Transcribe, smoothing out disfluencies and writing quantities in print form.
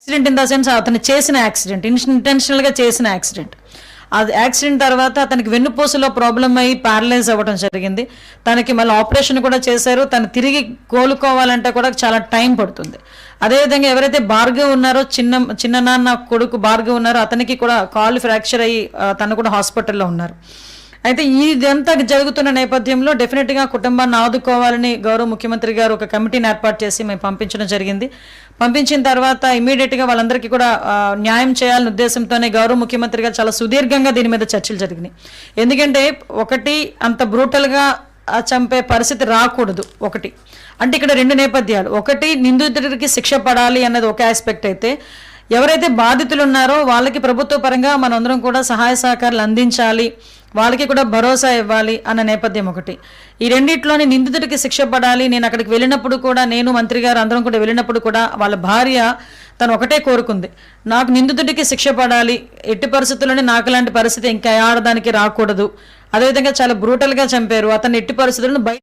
Accident in the sense అతను చేసిన accident, ఇంటెన్షనల్గా చేసిన యాక్సిడెంట్. అది యాక్సిడెంట్ తర్వాత అతనికి వెన్నుపూసలో ప్రాబ్లం అయ్యి ప్యారలైజ్ అవ్వడం జరిగింది. తనకి మళ్ళీ ఆపరేషన్ కూడా చేశారు. తను తిరిగి కోలుకోవాలంటే కూడా చాలా టైం పడుతుంది. అదేవిధంగా ఎవరైతే భార్గవ్ ఉన్నారో, చిన్ననాన్న కొడుకు భార్గవ్ ఉన్నారో, అతనికి కూడా కాలు ఫ్రాక్చర్ అయ్యి తను కూడా హాస్పిటల్లో ఉన్నారు. అయితే ఇదంతా జరుగుతున్న నేపథ్యంలో డెఫినెట్గా కుటుంబాన్ని ఆదుకోవాలని గౌరవ ముఖ్యమంత్రి గారు ఒక కమిటీని ఏర్పాటు చేసి మేము పంపించడం జరిగింది. పంపించిన తర్వాత ఇమీడియట్గా వాళ్ళందరికీ కూడా న్యాయం చేయాలనే ఉద్దేశంతోనే గౌరవ ముఖ్యమంత్రి గారు చాలా సుదీర్ఘంగా దీని మీద చర్చలు జరిగినాయి. ఎందుకంటే ఒకటి అంత బ్రూటల్గా చంపే పరిస్థితి రాకూడదు. ఒకటి అంటే ఇక్కడ రెండు నేపథ్యాలు. ఒకటి నిందితుడికి శిక్ష పడాలి అన్నది ఒక ఆస్పెక్ట్ అయితే, ఎవరైతే బాధితులు ఉన్నారో వాళ్ళకి ప్రభుత్వ పరంగా మనందరం కూడా సహాయ సహకారాలు అందించాలి, వాళ్ళకి కూడా భరోసా ఇవ్వాలి అన్న నేపథ్యం ఒకటి. ఈ రెండిట్లోని నిందితుడికి శిక్ష పడాలి. నేను అక్కడికి వెళ్ళినప్పుడు కూడా, నేను మంత్రి గారు అందరం కూడా వెళ్ళినప్పుడు కూడా వాళ్ళ భార్య తను ఒకటే కోరుకుంది, నాకు నిందితుడికి శిక్ష పడాలి, ఎట్టి పరిస్థితుల్లోనే నాకు లాంటి పరిస్థితి ఇంకా ఆడదానికి రాకూడదు. అదేవిధంగా చాలా బ్రూటల్గా చంపారు, అతను ఎట్టి పరిస్థితులను బయట